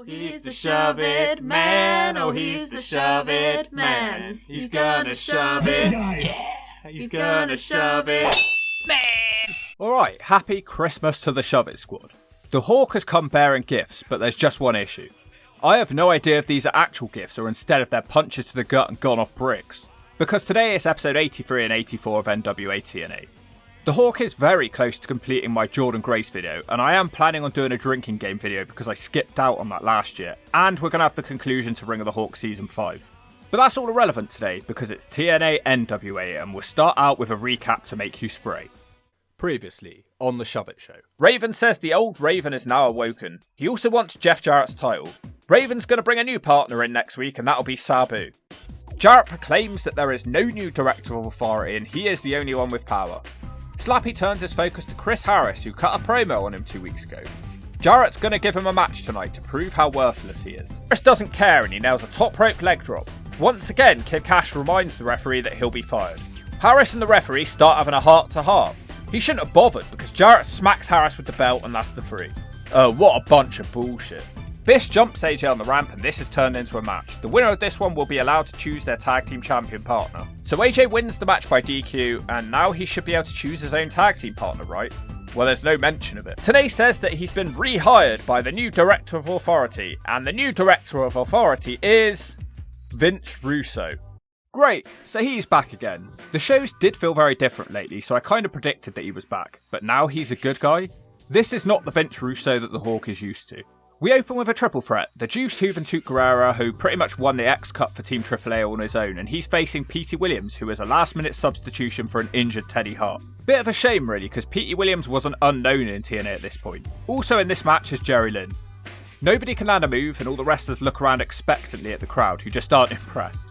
He's the shove-it man, oh he's the shove-it man. He's gonna shove it, yeah, he's gonna shove it, man. Alright, happy Christmas to the Shove It Squad. The Hawk has come bearing gifts, but there's just one issue. I have no idea if these are actual gifts or instead if they're punches to the gut and gone off bricks. Because today is episode 83 and 84 of NWA TNA. The Hawk is very close to completing my Jordan Grace video, and I am planning on doing a drinking game video because I skipped out on that last year, and we're going to have the conclusion to Ring of the Hawk Season 5. But that's all irrelevant today because it's TNA NWA and we'll start out with a recap to make you spray. Previously on the Shove It Show. Raven says the old Raven is now awoken. He also wants Jeff Jarrett's title. Raven's going to bring a new partner in next week and that'll be Sabu. Jarrett proclaims that there is no new Director of Authority and he is the only one with power. Slappy turns his focus to Chris Harris, who cut a promo on him 2 weeks ago. Jarrett's going to give him a match tonight to prove how worthless he is. Chris doesn't care and he nails a top rope leg drop. Once again, Kid Cash reminds the referee that he'll be fired. Harris and the referee start having a heart-to-heart. He shouldn't have bothered because Jarrett smacks Harris with the belt and that's the three. What a bunch of bullshit. Bish jumps AJ on the ramp and this has turned into a match. The winner of this one will be allowed to choose their tag team champion partner. So AJ wins the match by DQ and now he should be able to choose his own tag team partner, right? Well, there's no mention of it. TNA says that he's been rehired by the new Director of Authority and the new Director of Authority is Vince Russo. Great, so he's back again. The shows did feel very different lately, so I kind of predicted that he was back, but now he's a good guy? This is not the Vince Russo that the Hawk is used to. We open with a triple threat, the Juice, Juventud Guerrera, who pretty much won the X Cup for Team AAA on his own, and he's facing Petey Williams, who is a last-minute substitution for an injured Teddy Hart. Bit of a shame really, because Petey Williams was an unknown in TNA at this point. Also in this match is Jerry Lynn. Nobody can land a move, and all the wrestlers look around expectantly at the crowd, who just aren't impressed.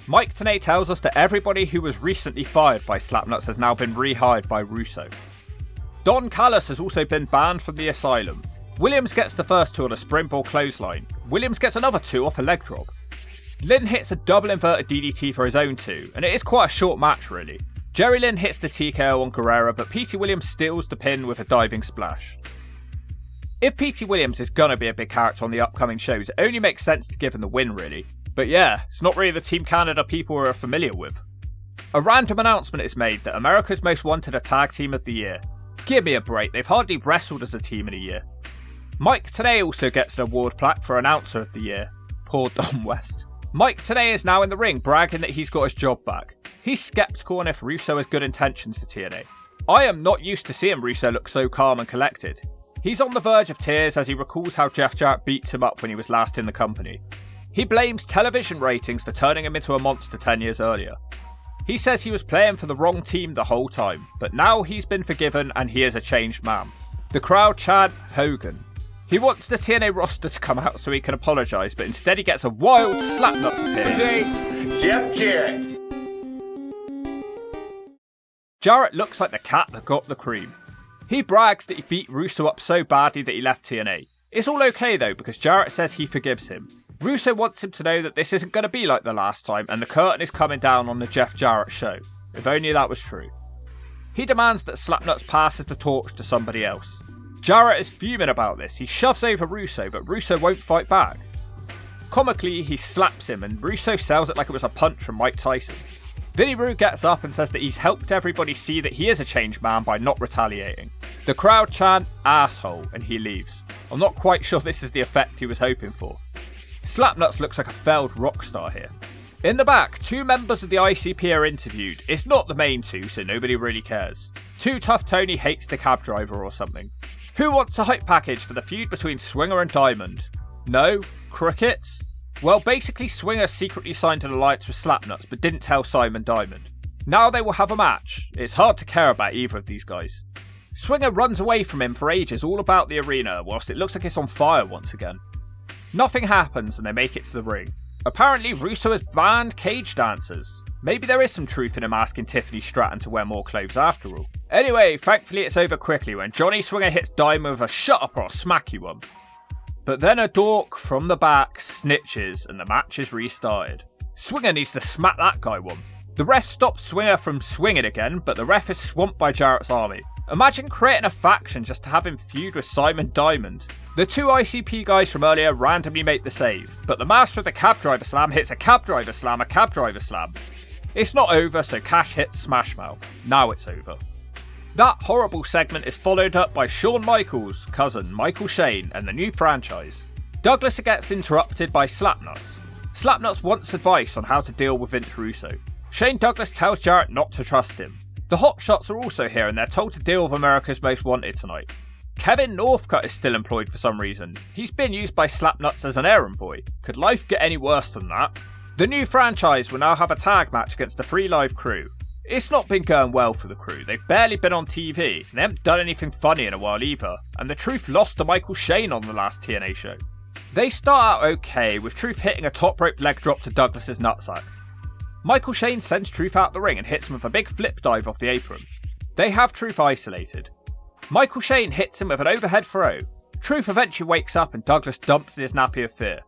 Mike TNA tells us that everybody who was recently fired by Slapnuts has now been rehired by Russo. Don Callis has also been banned from the asylum. Williams gets the first two on a springboard clothesline. Williams gets another two off a leg drop. Lynn hits a double inverted DDT for his own two, and it is quite a short match really. Jerry Lynn hits the TKO on Guerrera, but Petey Williams steals the pin with a diving splash. If Petey Williams is gonna be a big character on the upcoming shows, it only makes sense to give him the win really. But yeah, it's not really the Team Canada people we're familiar with. A random announcement is made that America's Most Wanted a tag team of the year. Give me a break, they've hardly wrestled as a team in a year. Mike TNA also gets an award plaque for Announcer of the Year. Poor Don West. Mike TNA is now in the ring, bragging that he's got his job back. He's skeptical on if Russo has good intentions for TNA. I am not used to seeing Russo look so calm and collected. He's on the verge of tears as he recalls how Jeff Jarrett beats him up when he was last in the company. He blames television ratings for turning him into a monster 10 years earlier. He says he was playing for the wrong team the whole time, but now he's been forgiven and he is a changed man. The crowd chant Hogan. He wants the TNA roster to come out so he can apologise, but instead he gets a wild Slapnuts appearance. Jeff Jarrett. Jarrett looks like the cat that got the cream. He brags that he beat Russo up so badly that he left TNA. It's all okay though because Jarrett says he forgives him. Russo wants him to know that this isn't going to be like the last time and the curtain is coming down on the Jeff Jarrett show. If only that was true. He demands that Slapnuts passes the torch to somebody else. Jarrett is fuming about this. He shoves over Russo, but Russo won't fight back. Comically, he slaps him, and Russo sells it like it was a punch from Mike Tyson. Vinny Roo gets up and says that he's helped everybody see that he is a changed man by not retaliating. The crowd chant, asshole, and he leaves. I'm not quite sure this is the effect he was hoping for. Slapnuts looks like a failed rock star here. In the back, two members of the ICP are interviewed. It's not the main two, so nobody really cares. Too Tough Tony hates the cab driver or something. Who wants a hype package for the feud between Swinger and Diamond? No? Crickets? Well, basically Swinger secretly signed an alliance with Slapnuts but didn't tell Simon Diamond. Now they will have a match. It's hard to care about either of these guys. Swinger runs away from him for ages all about the arena whilst it looks like it's on fire once again. Nothing happens and they make it to the ring. Apparently Russo has banned cage dancers. Maybe there is some truth in him asking Tiffany Stratton to wear more clothes after all. Anyway, thankfully it's over quickly when Johnny Swinger hits Diamond with a shut up or I'll smack you one. But then a dork from the back snitches and the match is restarted. Swinger needs to smack that guy one. The ref stops Swinger from swinging again, but the ref is swamped by Jarrett's army. Imagine creating a faction just to have him feud with Simon Diamond. The two ICP guys from earlier randomly make the save, but the master of the cab driver slam hits a cab driver slam, a cab driver slam. It's not over, so Cash hits Smash Mouth. Now it's over. That horrible segment is followed up by Shawn Michaels' cousin Michael Shane and the new franchise. Douglas gets interrupted by Slapnuts. Slapnuts wants advice on how to deal with Vince Russo. Shane Douglas tells Jarrett not to trust him. The Hot Shots are also here and they're told to deal with America's Most Wanted tonight. Kevin Northcut is still employed for some reason. He's been used by Slapnuts as an errand boy. Could life get any worse than that? The new franchise will now have a tag match against the Free Live crew. It's not been going well for the crew. They've barely been on TV, and they haven't done anything funny in a while either, and the Truth lost to Michael Shane on the last TNA show. They start out okay, with Truth hitting a top rope leg drop to Douglas's nutsack. Michael Shane sends Truth out the ring and hits him with a big flip dive off the apron. They have Truth isolated. Michael Shane hits him with an overhead throw. Truth eventually wakes up and Douglas dumps in his nappy of fear.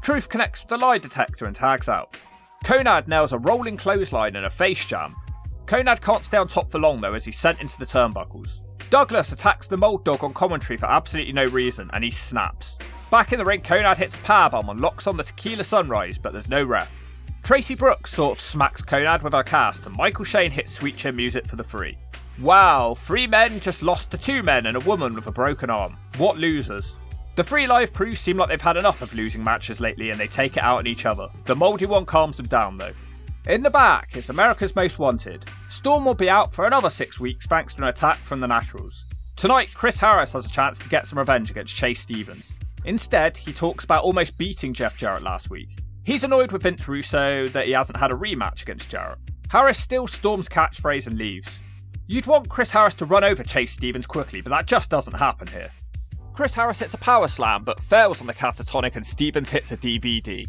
Truth connects with the lie detector and tags out. Konad nails a rolling clothesline and a face jam. Konad can't stay on top for long though as he's sent into the turnbuckles. Douglas attacks the Mold Dog on commentary for absolutely no reason and he snaps. Back in the ring, Konad hits a powerbomb and locks on the Tequila Sunrise, but there's no ref. Tracy Brooks sort of smacks Konad with her cast and Michael Shane hits Sweet Chin Music for the three. Wow, 3 men just lost to 2 men and a woman with a broken arm. What losers. The Free Live crew seem like they've had enough of losing matches lately and they take it out on each other. The mouldy one calms them down though. In the back, it's America's Most Wanted. Storm will be out for another 6 weeks thanks to an attack from the Naturals. Tonight, Chris Harris has a chance to get some revenge against Chase Stevens. Instead, he talks about almost beating Jeff Jarrett last week. He's annoyed with Vince Russo that he hasn't had a rematch against Jarrett. Harris still storms catchphrase and leaves. You'd want Chris Harris to run over Chase Stevens quickly, but that just doesn't happen here. Chris Harris hits a power slam but fails on the catatonic and Stevens hits a DVD.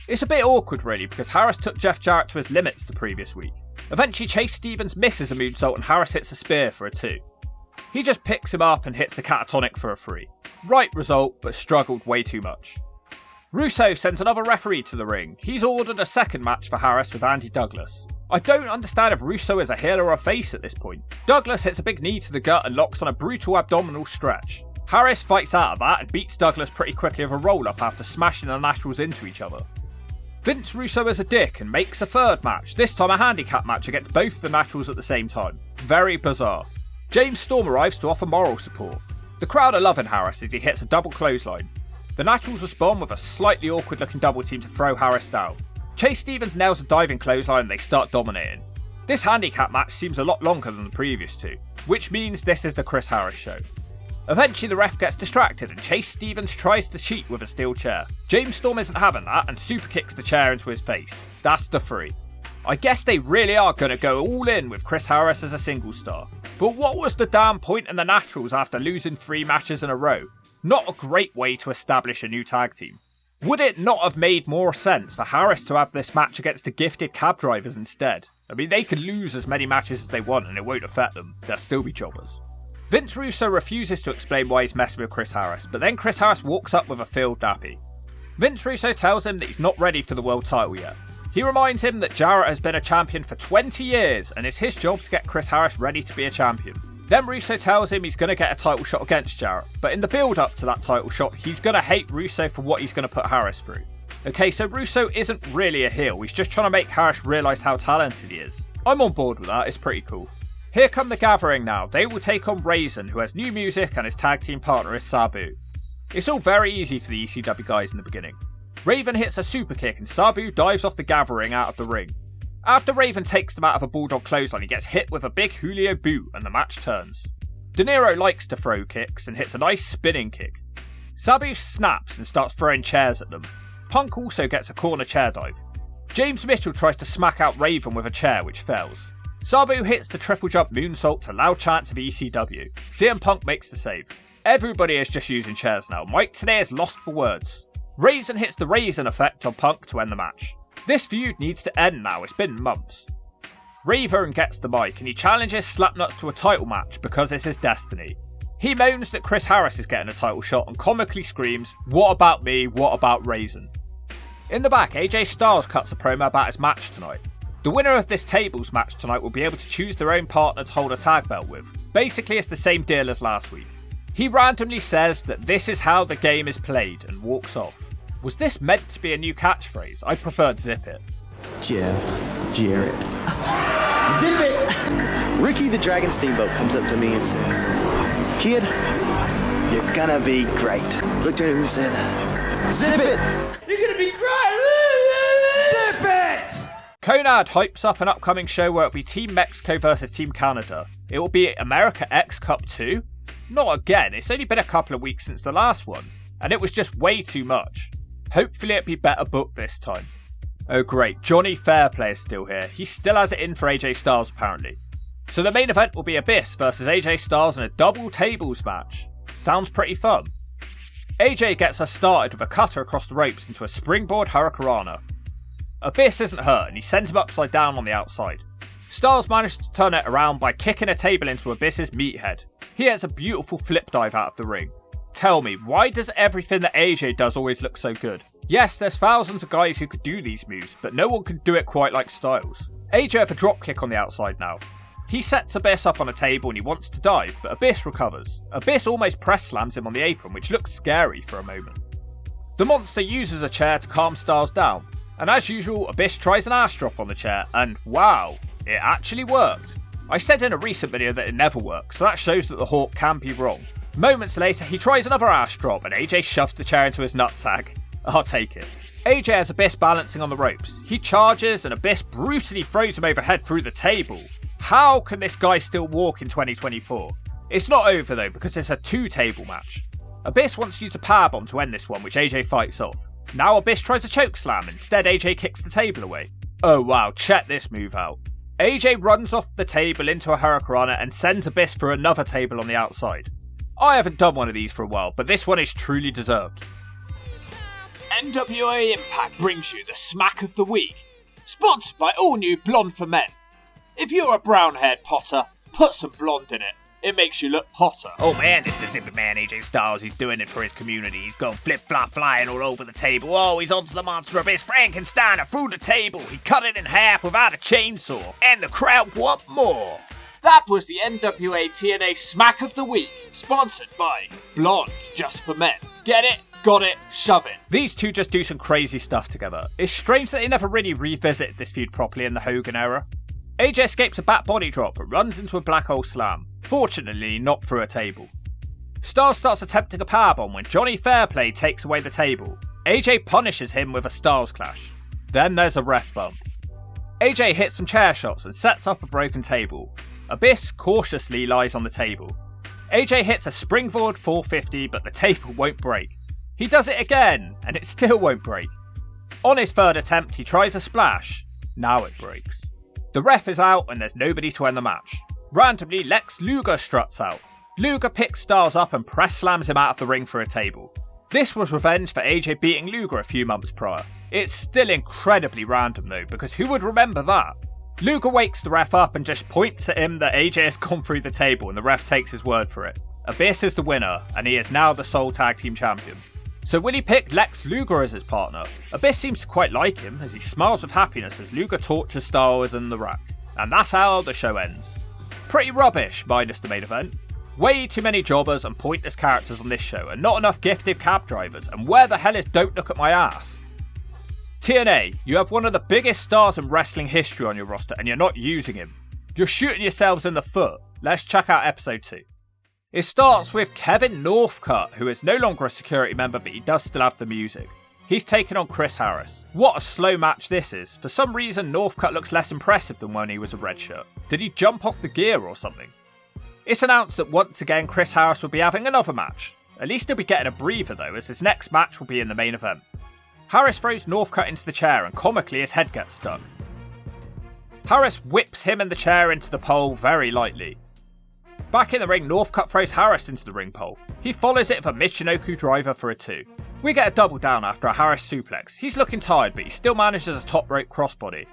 It's a bit awkward really because Harris took Jeff Jarrett to his limits the previous week. Eventually Chase Stevens misses a moonsault and Harris hits a spear for a 2. He just picks him up and hits the catatonic for a 3. Right result, but struggled way too much. Russo sends another referee to the ring. He's ordered a second match for Harris with Andy Douglas. I don't understand if Russo is a heel or a face at this point. Douglas hits a big knee to the gut and locks on a brutal abdominal stretch. Harris fights out of that and beats Douglas pretty quickly with a roll-up after smashing the Naturals into each other. Vince Russo is a dick and makes a third match, this time a handicap match against both the Naturals at the same time. Very bizarre. James Storm arrives to offer moral support. The crowd are loving Harris as he hits a double clothesline. The Naturals respond with a slightly awkward looking double team to throw Harris down. Chase Stevens nails a diving clothesline and they start dominating. This handicap match seems a lot longer than the previous two, which means this is the Chris Harris show. Eventually the ref gets distracted and Chase Stevens tries to cheat with a steel chair. James Storm isn't having that and super kicks the chair into his face. That's the 3. I guess they really are going to go all in with Chris Harris as a single star. But what was the damn point in the Naturals after losing 3 matches in a row? Not a great way to establish a new tag team. Would it not have made more sense for Harris to have this match against the gifted cab drivers instead? I mean, they could lose as many matches as they want and it won't affect them. They'll still be jobbers. Vince Russo refuses to explain why he's messing with Chris Harris, but then Chris Harris walks up with a filled nappy. Vince Russo tells him that he's not ready for the world title yet. He reminds him that Jarrett has been a champion for 20 years and it's his job to get Chris Harris ready to be a champion. Then Russo tells him he's going to get a title shot against Jarrett, but in the build up to that title shot, he's going to hate Russo for what he's going to put Harris through. Okay, so Russo isn't really a heel, he's just trying to make Harris realise how talented he is. I'm on board with that, it's pretty cool. Here come the Gathering now. They will take on Raisin, who has new music and his tag team partner is Sabu. It's all very easy for the ECW guys in the beginning. Raven hits a super kick and Sabu dives off the Gathering out of the ring. After Raven takes them out of a bulldog clothesline, he gets hit with a big Julio boot and the match turns. De Niro likes to throw kicks and hits a nice spinning kick. Sabu snaps and starts throwing chairs at them. Punk also gets a corner chair dive. James Mitchell tries to smack out Raven with a chair which fails. Sabu hits the triple jump moonsault to loud chants of ECW. CM Punk makes the save. Everybody is just using chairs now. Mike today is lost for words. Raisin hits the Raisin effect on Punk to end the match. This feud needs to end now, it's been months. Raven gets the mic and he challenges Slapnuts to a title match because it's his destiny. He moans that Chris Harris is getting a title shot and comically screams, "What about me? What about Raisin?" In the back, AJ Styles cuts a promo about his match tonight. The winner of this tables match tonight will be able to choose their own partner to hold a tag belt with. Basically, it's the same deal as last week. He randomly says that this is how the game is played and walks off. Was this meant to be a new catchphrase? I preferred Zip It. Jeff Jarrett. Zip it! Ricky the Dragon Steamboat comes up to me and says, "Kid, you're gonna be great." Looked at him and said, "Zip it! You're gonna be great! Zip it!" Conrad hypes up an upcoming show where it'll be Team Mexico versus Team Canada. It will be America X Cup 2? Not again, it's only been a couple of weeks since the last one, and it was just way too much. Hopefully it'll be better booked this time. Oh great, Johnny Fairplay is still here. He still has it in for AJ Styles apparently. So the main event will be Abyss versus AJ Styles in a double tables match. Sounds pretty fun. AJ gets us started with a cutter across the ropes into a springboard hurricanrana. Abyss isn't hurt and he sends him upside down on the outside. Styles manages to turn it around by kicking a table into Abyss's meathead. He has a beautiful flip dive out of the ring. Tell me, why does everything that AJ does always look so good? Yes, there's thousands of guys who could do these moves, but no one can do it quite like Styles. AJ have a dropkick on the outside now. He sets Abyss up on a table and he wants to dive, but Abyss recovers. Abyss almost press slams him on the apron, which looks scary for a moment. The monster uses a chair to calm Styles down, and as usual, Abyss tries an ass drop on the chair, and wow, it actually worked. I said in a recent video that it never works, so that shows that the Hawk can be wrong. Moments later, he tries another ass drop and AJ shoves the chair into his nutsack. I'll take it. AJ has Abyss balancing on the ropes. He charges and Abyss brutally throws him overhead through the table. How can this guy still walk in 2024? It's not over though because it's a 2-table match. Abyss wants to use a powerbomb to end this one, which AJ fights off. Now Abyss tries a chokeslam, instead AJ kicks the table away. Oh wow, check this move out. AJ runs off the table into a hurricanrana and sends Abyss for another table on the outside. I haven't done one of these for a while, but this one is truly deserved. NWA Impact brings you the Smack of the Week, sponsored by all new Blonde for Men. If you're a brown-haired Potter, put some blonde in it. It makes you look hotter. Oh man, this is the Zipper Man AJ Styles. He's doing it for his community. He's gone flip-flop flying all over the table. Oh, he's onto the monster Abyss Frankensteiner through the table. He cut it in half without a chainsaw. And the crowd want more. That was the NWA TNA Smack of the Week, sponsored by Blonde Just for Men. Get it? Got it? Shove it. These two just do some crazy stuff together. It's strange that they never really revisited this feud properly in the Hogan era. AJ escapes a back body drop but runs into a black hole slam. Fortunately, not through a table. Styles starts attempting a powerbomb when Johnny Fairplay takes away the table. AJ punishes him with a Styles Clash. Then there's a ref bump. AJ hits some chair shots and sets up a broken table. Abyss cautiously lies on the table. AJ hits a springboard 450 but the table won't break. He does it again and it still won't break. On his third attempt he tries a splash. Now it breaks. The ref is out and there's nobody to end the match. Randomly Lex Luger struts out. Luger picks Styles up and press slams him out of the ring for a table. This was revenge for AJ beating Luger a few months prior. It's still incredibly random though, because who would remember that? Luger wakes the ref up and just points at him that AJ has gone through the table and the ref takes his word for it. Abyss is the winner and he is now the sole tag team champion. So will he pick Lex Luger as his partner? Abyss seems to quite like him as he smiles with happiness as Luger tortures Styles in the rack. And that's how the show ends. Pretty rubbish minus the main event. Way too many jobbers and pointless characters on this show and not enough gifted cab drivers, and where the hell is Don't Look at My Ass? TNA, you have one of the biggest stars in wrestling history on your roster and you're not using him. You're shooting yourselves in the foot. Let's check out episode 2. It starts with Kevin Northcut, who is no longer a security member but he does still have the music. He's taking on Chris Harris. What a slow match this is. For some reason Northcut looks less impressive than when he was a red shirt. Did he jump off the gear or something? It's announced that once again Chris Harris will be having another match. At least he'll be getting a breather though, as his next match will be in the main event. Harris throws Northcut into the chair and comically his head gets stuck. Harris whips him and the chair into the pole very lightly. Back in the ring, Northcut throws Harris into the ring pole. He follows it with a Michinoku driver for a 2. We get a double down after a Harris suplex. He's looking tired but he still manages a top rope crossbody.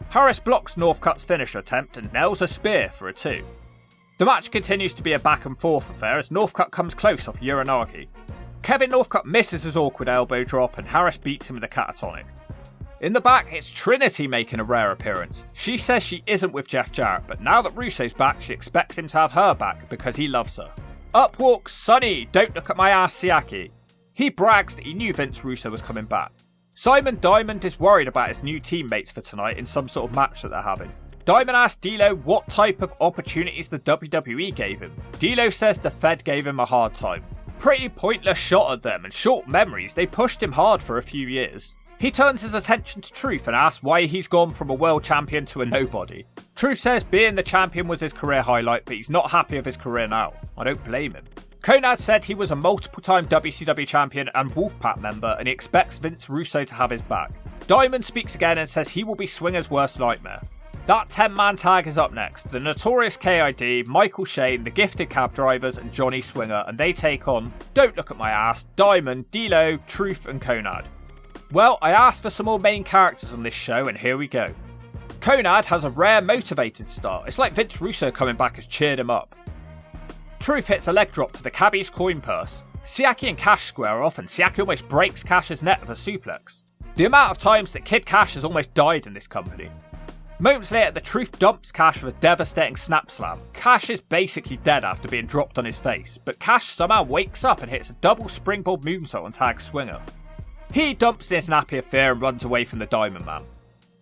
Harris blocks Northcut's finisher attempt and nails a spear for a 2. The match continues to be a back and forth affair as Northcut comes close off Uranagi. Kevin Northcut misses his awkward elbow drop and Harris beats him with a catatonic. In the back, it's Trinity making a rare appearance. She says she isn't with Jeff Jarrett, but now that Russo's back, she expects him to have her back because he loves her. Up walks Sonny, don't look at my ass Siaki. He brags that he knew Vince Russo was coming back. Simon Diamond is worried about his new teammates for tonight in some sort of match that they're having. Diamond asks D'Lo what type of opportunities the WWE gave him. D'Lo says the Fed gave him a hard time. Pretty pointless shot at them and short memories, they pushed him hard for a few years. He turns his attention to Truth and asks why he's gone from a world champion to a nobody. Truth says being the champion was his career highlight, but he's not happy with his career now. I don't blame him. Konad said he was a multiple-time WCW champion and Wolfpack member, and he expects Vince Russo to have his back. Diamond speaks again and says he will be Swinger's worst nightmare. That 10-man tag is up next. The Notorious KID, Michael Shane, the Gifted Cab Drivers, and Johnny Swinger, and they take on Don't Look at My Ass, Diamond, D'Lo, Truth, and Konad. Well, I asked for some more main characters on this show, and here we go. Konad has a rare motivated start. It's like Vince Russo coming back has cheered him up. Truth hits a leg drop to the cabbie's coin purse. Siaki and Cash square off, and Siaki almost breaks Cash's neck with a suplex. The amount of times that Kid Cash has almost died in this company. Moments later, the Truth dumps Cash with a devastating snap slam. Cash is basically dead after being dropped on his face, but Cash somehow wakes up and hits a double springboard moonsault on Tag Swinger. He dumps in his nappy of fear and runs away from the Diamond Man.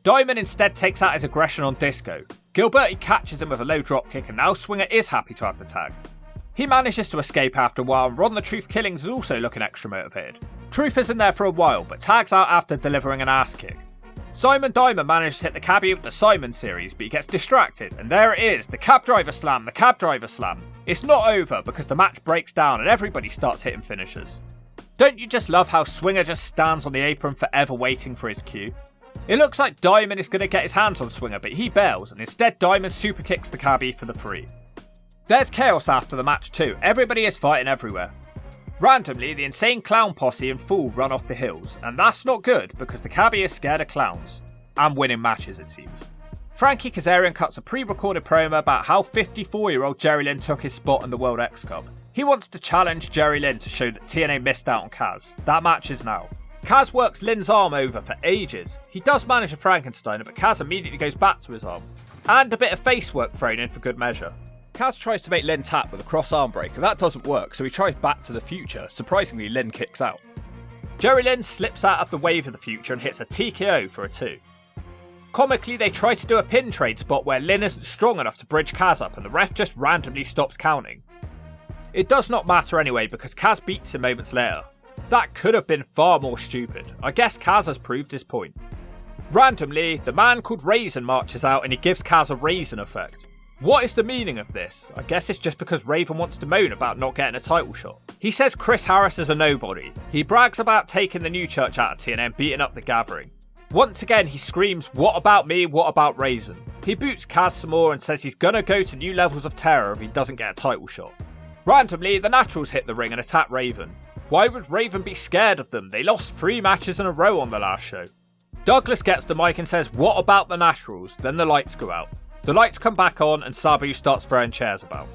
Diamond instead takes out his aggression on Disco. Gilberti catches him with a low drop kick, and now Swinger is happy to have the tag. He manages to escape after a while, and Ron the Truth Killings is also looking extra motivated. Truth is in there for a while, but tags out after delivering an ass kick. Simon Diamond manages to hit the cabbie with the Simon series, but he gets distracted, and there it is, the cab driver slam, the cab driver slam. It's not over because the match breaks down and everybody starts hitting finishers. Don't you just love how Swinger just stands on the apron forever waiting for his cue? It looks like Diamond is going to get his hands on Swinger, but he bails, and instead Diamond super kicks the cabbie for the free. There's chaos after the match too, everybody is fighting everywhere. Randomly, the Insane Clown Posse and Fool run off the hills, and that's not good because the cabbie is scared of clowns. And winning matches, it seems. Frankie Kazarian cuts a pre-recorded promo about how 54-year-old Jerry Lynn took his spot in the World X Cup. He wants to challenge Jerry Lynn to show that TNA missed out on Kaz. That match is now. Kaz works Lynn's arm over for ages. He does manage a Frankensteiner, but Kaz immediately goes back to his arm. And a bit of face work thrown in for good measure. Kaz tries to make Lynn tap with a cross arm breaker. That doesn't work, so he tries Back to the Future. Surprisingly, Lynn kicks out. Jerry Lynn slips out of the Wave of the Future and hits a TKO for a 2. Comically, they try to do a pin trade spot where Lynn isn't strong enough to bridge Kaz up, and the ref just randomly stops counting. It does not matter anyway because Kaz beats him moments later. That could have been far more stupid. I guess Kaz has proved his point. Randomly, the man called Raisin marches out and he gives Kaz a raisin effect. What is the meaning of this? I guess it's just because Raven wants to moan about not getting a title shot. He says Chris Harris is a nobody. He brags about taking the new church out of TNA and beating up the Gathering. Once again, he screams, "What about me? What about Raisin?" He boots Kaz some more and says he's gonna go to new levels of terror if he doesn't get a title shot. Randomly, the Naturals hit the ring and attack Raven. Why would Raven be scared of them? They lost 3 matches in a row on the last show. Douglas gets the mic and says, "What about the Naturals?" Then the lights go out. The lights come back on and Sabu starts throwing chairs about.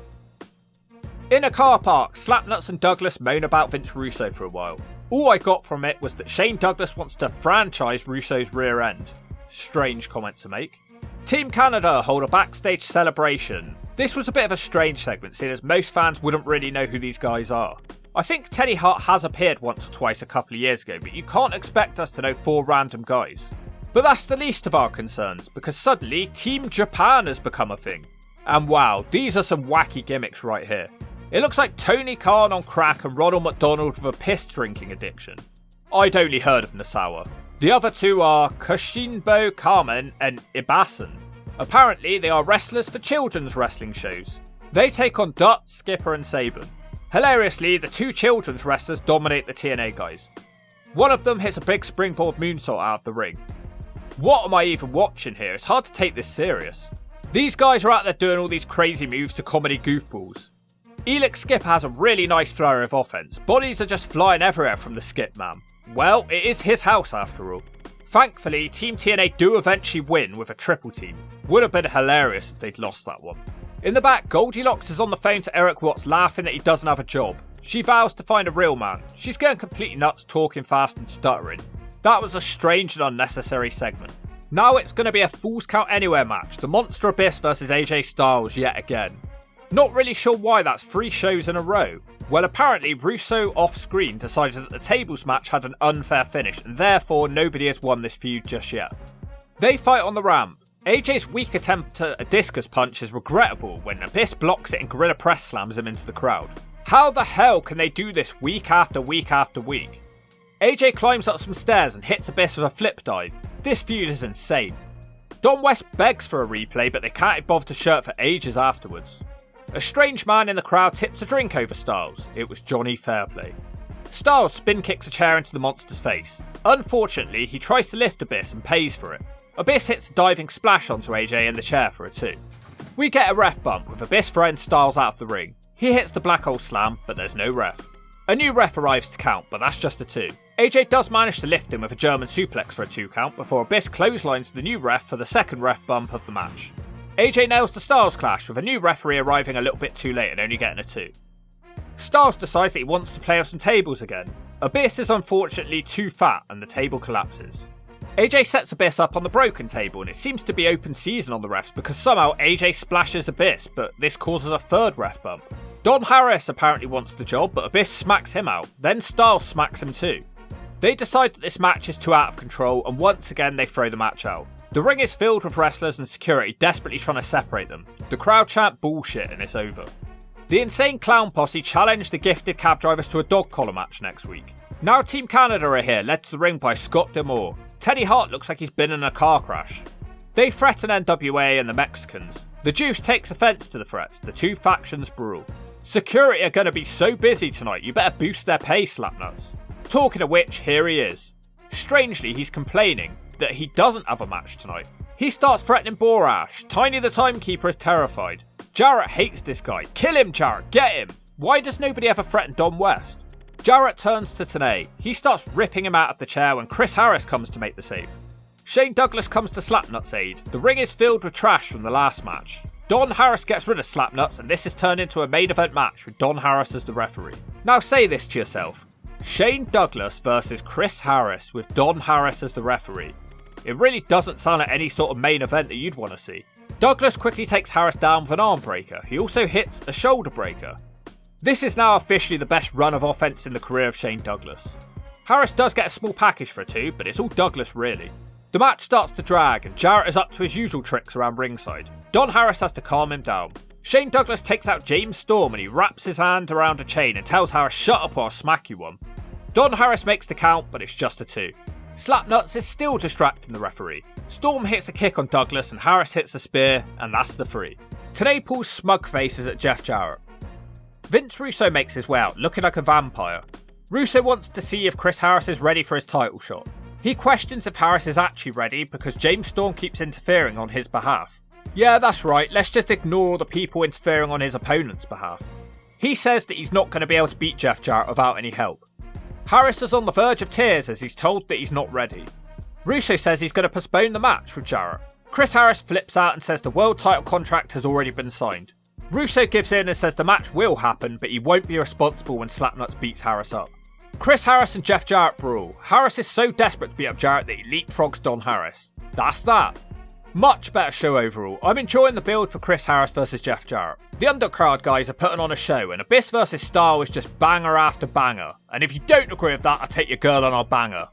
In a car park, Slapnuts and Douglas moan about Vince Russo for a while. All I got from it was that Shane Douglas wants to franchise Russo's rear end. Strange comment to make. Team Canada hold a backstage celebration. This was a bit of a strange segment, seeing as most fans wouldn't really know who these guys are. I think Teddy Hart has appeared once or twice a couple of years ago, but you can't expect us to know 4 random guys. But that's the least of our concerns, because suddenly Team Japan has become a thing. And wow, these are some wacky gimmicks right here. It looks like Tony Khan on crack and Ronald McDonald with a piss drinking addiction. I'd only heard of Nasawa. The other 2 are Kushinbo Kamen and Ibasan. Apparently they are wrestlers for children's wrestling shows. They take on Dutt, Skipper and Saban. Hilariously, the 2 children's wrestlers dominate the TNA guys. One of them hits a big springboard moonsault out of the ring. What am I even watching here? It's hard to take this serious. These guys are out there doing all these crazy moves to comedy goofballs. Elix Skipper has a really nice flurry of offense. Bodies are just flying everywhere from the Skip man. Well, it is his house after all. Thankfully, Team TNA do eventually win with a triple team. Would have been hilarious if they'd lost that one. In the back, Goldilocks is on the phone to Eric Watts laughing that he doesn't have a job. She vows to find a real man. She's going completely nuts, talking fast and stuttering. That was a strange and unnecessary segment. Now it's going to be a Falls Count Anywhere match. The Monster Abyss versus AJ Styles yet again. Not really sure why that's 3 shows in a row. Well, apparently Russo off-screen decided that the tables match had an unfair finish and therefore nobody has won this feud just yet. They fight on the ramp. AJ's weak attempt at a discus punch is regrettable when Abyss blocks it and Gorilla Press slams him into the crowd. How the hell can they do this week after week after week? AJ climbs up some stairs and hits Abyss with a flip dive. This feud is insane. Don West begs for a replay, but they can't bother to show it for ages afterwards. A strange man in the crowd tips a drink over Styles. It was Johnny Fairplay. Styles spin kicks a chair into the monster's face. Unfortunately, he tries to lift Abyss and pays for it. Abyss hits a diving splash onto AJ in the chair for a 2. We get a ref bump with Abyss throwing Styles out of the ring. He hits the black hole slam, but there's no ref. A new ref arrives to count, but that's just a 2. AJ does manage to lift him with a German suplex for a 2 count before Abyss clotheslines the new ref for the second ref bump of the match. AJ nails the Styles clash with a new referee arriving a little bit too late and only getting a 2. Styles decides that he wants to play with some tables again. Abyss is unfortunately too fat and the table collapses. AJ sets Abyss up on the broken table and it seems to be open season on the refs because somehow AJ splashes Abyss, but this causes a 3rd ref bump. Don Harris apparently wants the job, but Abyss smacks him out, then Styles smacks him too. They decide that this match is too out of control and once again they throw the match out. The ring is filled with wrestlers and security desperately trying to separate them. The crowd chant bullshit and it's over. The Insane Clown Posse challenge the Gifted Cab Drivers to a dog collar match next week. Now Team Canada are here, led to the ring by Scott D'Amore. Teddy Hart looks like he's been in a car crash. They threaten NWA and the Mexicans. The Juice takes offence to the threats. The 2 factions brawl. Security are going to be so busy tonight, you better boost their pay, slapnuts. Talking of which, here he is. Strangely, he's complaining that he doesn't have a match tonight. He starts threatening Borash. Tiny the Timekeeper is terrified. Jarrett hates this guy. Kill him, Jarrett, get him! Why does nobody ever threaten Don West? Jarrett turns to TNA. He starts ripping him out of the chair when Chris Harris comes to make the save. Shane Douglas comes to Slapnut's aid. The ring is filled with trash from the last match. Don Harris gets rid of Slapnuts and this is turned into a main event match with Don Harris as the referee. Now say this to yourself. Shane Douglas versus Chris Harris with Don Harris as the referee. It really doesn't sound like any sort of main event that you'd want to see. Douglas quickly takes Harris down with an arm breaker. He also hits a shoulder breaker. This is now officially the best run of offense in the career of Shane Douglas. Harris does get a small package for a 2, but it's all Douglas really. The match starts to drag and Jarrett is up to his usual tricks around ringside. Don Harris has to calm him down. Shane Douglas takes out James Storm and he wraps his hand around a chain and tells Harris, "Shut up or I'll smack you one." Don Harris makes the count, but it's just a 2. Slapnuts is still distracting the referee. Storm hits a kick on Douglas and Harris hits a spear, and that's the 3. TNA pulls smug faces at Jeff Jarrett. Vince Russo makes his way out, looking like a vampire. Russo wants to see if Chris Harris is ready for his title shot. He questions if Harris is actually ready because James Storm keeps interfering on his behalf. Yeah, that's right, let's just ignore all the people interfering on his opponent's behalf. He says that he's not going to be able to beat Jeff Jarrett without any help. Harris is on the verge of tears as he's told that he's not ready. Russo says he's going to postpone the match with Jarrett. Chris Harris flips out and says the world title contract has already been signed. Russo gives in and says the match will happen, but he won't be responsible when Slapnuts beats Harris up. Chris Harris and Jeff Jarrett brawl. Harris is so desperate to beat up Jarrett that he leapfrogs Don Harris. That's that. Much better show overall. I'm enjoying the build for Chris Harris versus Jeff Jarrett. The undercard guys are putting on a show and Abyss versus Star was just banger after banger. And if you don't agree with that, I'll take your girl on our banger.